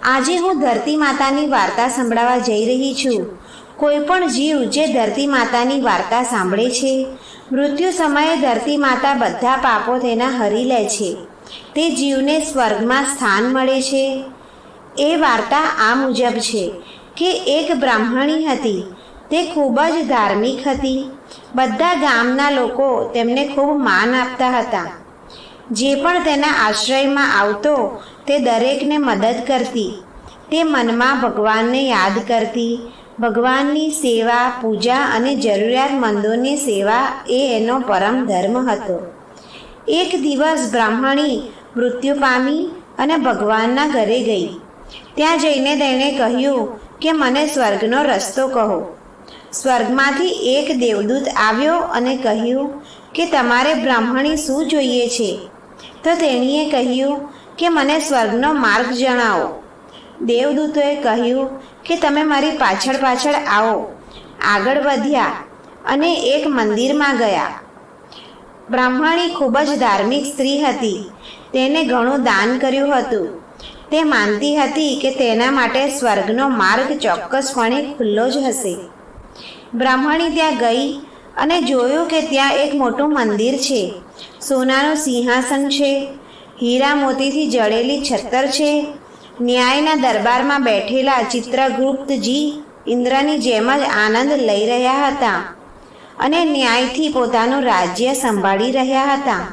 આજે હું ધરતી માતાની વાર્તા સંભળાવવા જઈ રહી છું. કોઈ પણ જીવ જે ધરતી માતાની વાર્તા સાંભળે છે, મૃત્યુ સમયે ધરતી માતા બધા પાપો તેના હરી લે છે. તે જીવને સ્વર્ગમાં સ્થાન મળે છે. એ વાર્તા આ મુજબ છે કે એક બ્રાહ્મણી હતી. તે ખૂબ જ ધાર્મિક હતી. બધા ગામના લોકો તેમને ખૂબ માન આપતા હતા. જે પણ તેના આશ્રયમાં આવતો તે દરેકને મદદ કરતી. તે મનમાં ભગવાનને યાદ કરતી. ભગવાનની સેવા, પૂજા અને જરૂરિયાતમંદોની સેવા એ એનો પરમ ધર્મ હતો. એક દિવસ બ્રાહ્મણી મૃત્યુ પામી અને ભગવાનના ઘરે ગઈ. ત્યાં જઈને તેણે કહ્યું કે મને સ્વર્ગનો રસ્તો કહો. સ્વર્ગમાંથી એક દેવદૂત આવ્યો અને કહ્યું કે તમારે બ્રાહ્મણી શું જોઈએ છે? તો તેણીએ કહ્યું કે મને સ્વર્ગનો માર્ગ જણાવો. દેવદૂતોએ કહ્યું કે તમે મારી પાછળ પાછળ આવો. આગળ વધ્યા અને એક મંદિરમાં ગયા. બ્રાહ્મણી ખૂબ જ ધાર્મિક સ્ત્રી હતી. તેને ઘણું દાન કર્યું હતું. તે માનતી હતી કે તેના માટે સ્વર્ગનો માર્ગ ચોક્કસપણે ખુલ્લો જ હશે. બ્રાહ્મણી ત્યાં ગઈ અને જોયું કે ત્યાં એક મોટું મંદિર છે. સોનાનું સિંહાસન છે. હીરા મોતીથી જડેલી છત્તર છે. ન્યાયના દરબારમાં બેઠેલા ચિત્રગુપ્તજી ઇન્દ્રની જેમ જ આનંદ લઈ રહ્યા હતા અને ન્યાયથી પોતાનું રાજ્ય સંભાળી રહ્યા હતા.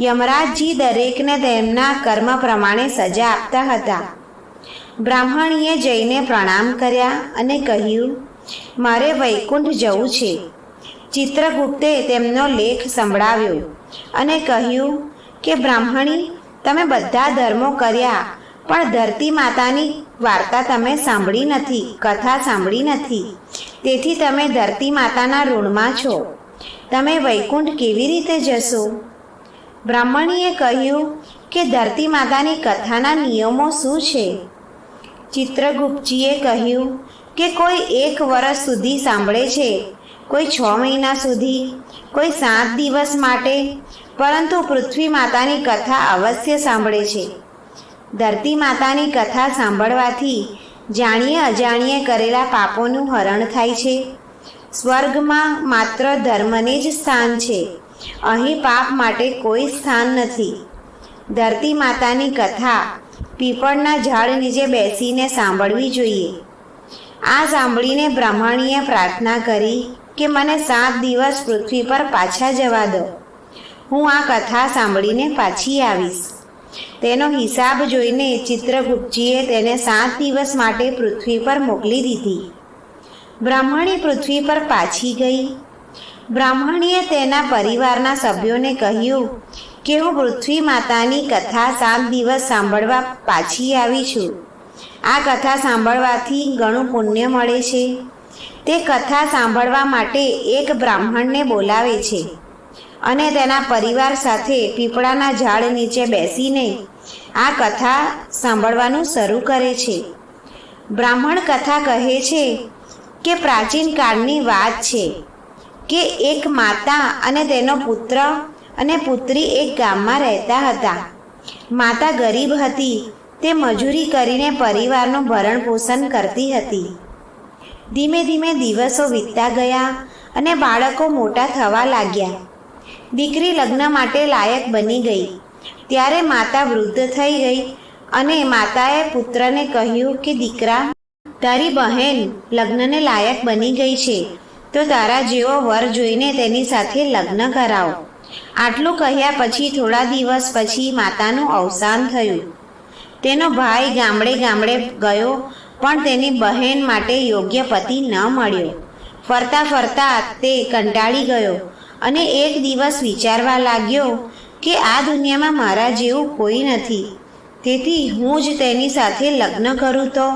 યમરાજજી દરેકને તેમના કર્મ પ્રમાણે સજા આપતા હતા. બ્રાહ્મણીએ જઈને પ્રણામ કર્યા અને કહ્યું, મારે વૈકુંઠ જવું છે. ચિત્રગુપ્તે તેમનો લેખ સંભળાવ્યો અને કહ્યું કે બ્રાહ્મણી, તમે બધા ધર્મો કર્યા, પણ ધરતી માતાની વાર્તા તમે સાંભળી નથી, કથા સાંભળી નથી. તેથી તમે ધરતી માતાના ઋણમાં છો. તમે વૈકુંઠ કેવી રીતે જશો? બ્રાહ્મણીએ કહ્યું કે ધરતી માતાની કથાના નિયમો શું છે? ચિત્રગુપ્તજીએ કહ્યું કે કોઈ 1 વર્ષ સુધી સાંભળે છે, કોઈ 6 મહિના સુધી, કોઈ 7 દિવસ માટે, પરંતુ પૃથ્વી માતાની કથા અવશ્ય સાંભળે છે. ધરતી માતાની કથા સાંભળવાથી જાણીએ અજાણીએ કરેલા પાપોનું હરણ થાય છે. સ્વર્ગમાં માત્ર ધર્મને જ સ્થાન છે. અહીં પાપ માટે કોઈ સ્થાન નથી. ધરતી માતાની કથા પીપળના ઝાડ નીચે બેસીને સાંભળવી જોઈએ. આ સાંભળીને બ્રાહ્મણીએ પ્રાર્થના કરી કે મને 7 દિવસ પૃથ્વી પર પાછા જવા દો. હું આ કથા સાંભળીને પાછી આવીશ. તેનો હિસાબ જોઈને ચિત્રગુપ્તજીએ તેને 7 દિવસ માટે પૃથ્વી પર મોકલી દીધી. બ્રાહ્મણી પૃથ્વી પર પાછી ગઈ. બ્રાહ્મણીએ તેના પરિવારના સભ્યોને કહ્યું કે હું પૃથ્વી માતાની કથા 7 દિવસ સાંભળવા પાછી આવી છું. આ કથા સાંભળવાથી ઘણું પુણ્ય મળે છે. તે કથા સાંભળવા માટે એક બ્રાહ્મણને બોલાવે છે અને તેના પરિવાર સાથે પીપળાના ઝાડ નીચે બેસીને આ કથા સાંભળવાનું શરૂ કરે છે. બ્રાહ્મણ કથા કહે છે કે પ્રાચીન કાળની વાત છે કે એક માતા અને તેનો પુત્ર અને પુત્રી એક ગામમાં રહેતા હતા. માતા ગરીબ હતી. તે મજૂરી કરીને પરિવારનું ભરણ પોષણ કરતી હતી. ધીમે ધીમે દિવસો વીતતા ગયા અને બાળકો મોટા થવા લાગ્યા. દીકરી લગ્ન માટે લાયક બની ગઈ. ત્યારે માતા વૃદ્ધ થઈ ગઈ અને માતાએ પુત્રને કહ્યું કે દીકરા, તારી બહેન લગ્નને લાયક બની ગઈ છે, તો તારા જેવો વર જોઈને તેની સાથે લગ્ન કરાવો. આટલું કહ્યા પછી થોડા દિવસ પછી માતાનું અવસાન થયું. તેનો ભાઈ ગામડે ગામડે ગયો, પણ તેની બહેન માટે યોગ્ય પતિ ન મળ્યો. ફરતા ફરતા તે કંટાળી ગયો અને એક દિવસ વિચારવા લાગ્યો કે આ દુનિયામાં મારા જેવું કોઈ નથી, તેથી હું જ તેની સાથે લગ્ન કરું તો.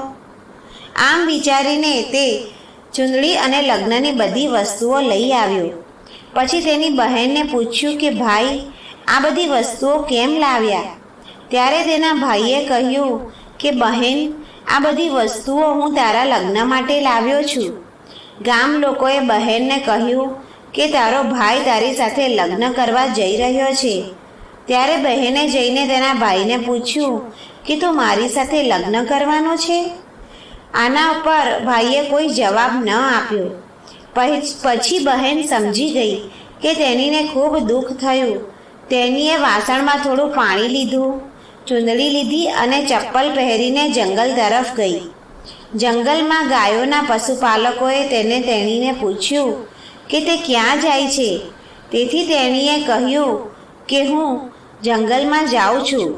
આમ વિચારીને તે ચૂંદડી અને લગ્નની બધી વસ્તુઓ લઈ આવ્યો. પછી તેની બહેનને પૂછ્યું કે ભાઈ, આ બધી વસ્તુઓ કેમ લાવ્યા? ત્યારે તેના ભાઈએ કહ્યું કે બહેન, આ બધી વસ્તુઓ હું તારા લગ્ન માટે લાવ્યો છું. ગામ લોકોએ બહેનને કહ્યું કે તારો ભાઈ તારી સાથે લગ્ન કરવા જઈ રહ્યો છે. ત્યારે બહેને જઈને તેના ભાઈને પૂછ્યું કે તું મારી સાથે લગ્ન કરવાનો છે? આના ઉપર ભાઈએ કોઈ જવાબ ન આપ્યો. પછી બહેન સમજી ગઈ કે તેણીને ખૂબ દુઃખ થયું. તેણીએ વાસણમાં થોડું પાણી લીધું, ચૂંદડી લીધી અને ચપ્પલ પહેરીને જંગલ તરફ ગઈ. જંગલમાં ગાયોના પશુપાલકોએ તેણીને પૂછ્યું કે તે ક્યાં જાય છે. તેથી તેણીએ કહ્યું કે હું જંગલમાં જાઉં છું.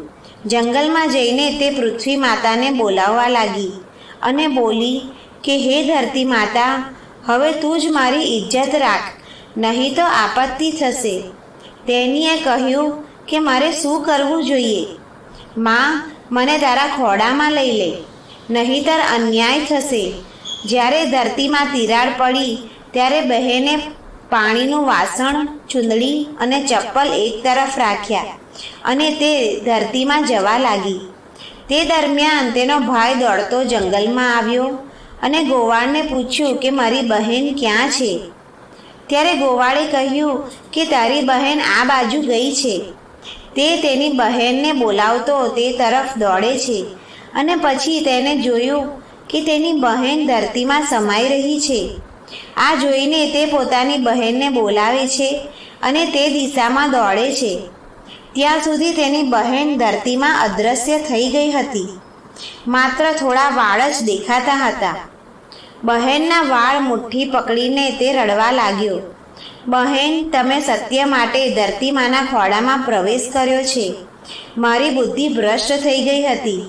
જંગલમાં જઈને તે પૃથ્વી માતાને બોલાવવા લાગી અને બોલી કે હે ધરતી માતા, હવે તું જ મારી ઇજ્જત રાખ, નહીં તો આપત્તિ થશે. તેણીએ કહ્યું કે મારે શું કરવું જોઈએ? માં, મને તારા ખોળામાં લઈ લે, નહીંતર અન્યાય થશે. જ્યારે ધરતીમાં તિરાડ પડી ત્યારે બહેને પાણીનું વાસણ, ચૂંદડી અને ચપ્પલ એક તરફ રાખ્યા અને તે ધરતીમાં જવા લાગી. તે દરમિયાન તેનો ભાઈ દોડતો જંગલમાં આવ્યો અને ગોવાળને પૂછ્યું કે મારી બહેન ક્યાં છે? ત્યારે ગોવાળે કહ્યું કે તારી બહેન આ બાજુ ગઈ છે. તે તેની બહેનને બોલાવતો તે તરફ દોડે છે અને પછી તેને જોયું કે તેની બહેન ધરતીમાં સમાઈ રહી છે. આ જોઈને તે પોતાની બહેનને બોલાવે છે અને તે દિશામાં દોડે છે. ત્યાં સુધી તેની બહેન ધરતીમાં અદૃશ્ય થઈ ગઈ હતી. માત્ર થોડા વાળ જ દેખાતા હતા. બહેનના વાળ મુઠ્ઠી પકડીને તે રડવા લાગ્યો. બહેન, તમે સત્ય માટે ધરતીમાના ખોળામાં પ્રવેશ કર્યો છે. મારી બુદ્ધિ ભ્રષ્ટ થઈ ગઈ હતી.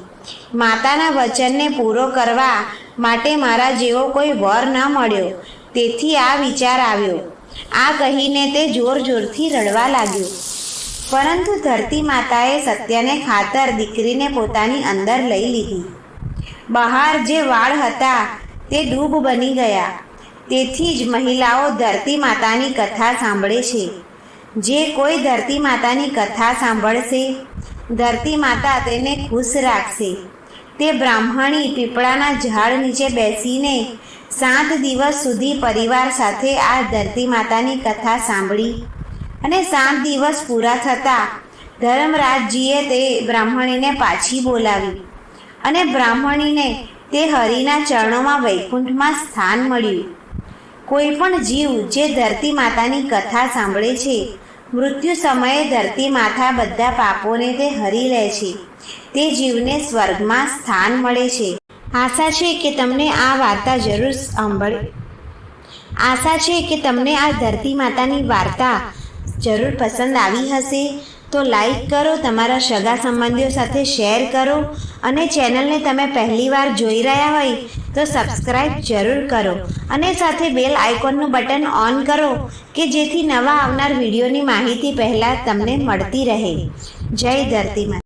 માતાના વચનને પૂરો કરવા માટે મારા જેવો કોઈ વર ન મળ્યો, તેથી આ વિચાર આવ્યો. આ કહીને તે જોર જોરથી રડવા લાગ્યો. પરંતુ ધરતી માતાએ સત્યને ખાતર દીકરીને પોતાની અંદર લઈ લીધી. બહાર જે વાળ હતા તે ડૂબ બની ગયા. તેથી જ મહિલાઓ ધરતી માતાની કથા સાંભળે છે. જે કોઈ ધરતી માતાની કથા સાંભળશે, ધરતી માતા તેને ખુશ રાખશે. તે બ્રાહ્મણી પીપળાના ઝાડ નીચે બેસીને 7 દિવસ સુધી પરિવાર સાથે આ ધરતી માતાની કથા સાંભળી અને 7 દિવસ પૂરા થતાં ધર્મરાજજીએ તે બ્રાહ્મણીને પાછી બોલાવી અને બ્રાહ્મણીને તે હરિના ચરણોમાં વૈકુંઠમાં સ્થાન મળ્યું. કોઈ પણ જીવ જે ધરતી માતાની કથા સાંભળે છે, મૃત્યુ સમયે ધરતી માતા બધા પાપોને તે હરી લે છે. તે જીવને સ્વર્ગમાં સ્થાન મળે છે. આશા છે કે તમને આ વાર્તા જરૂર આશા છે કે તમને આ ધરતી માતાની વાર્તા જરૂર પસંદ આવી હશે. તો લાઈક કરો, તમારા સગા સંબંધીઓ સાથે શેર કરો અને ચેનલને તમે પહેલીવાર જોઈ રહ્યા હોય તો સબસ્ક્રાઈબ જરૂર કરો અને સાથે બેલ આઇકોનનું બટન ઓન કરો કે જેથી નવા આવનાર વિડીયોની માહિતી પહેલાં તમને મળતી રહે. જય ધરતી માતા.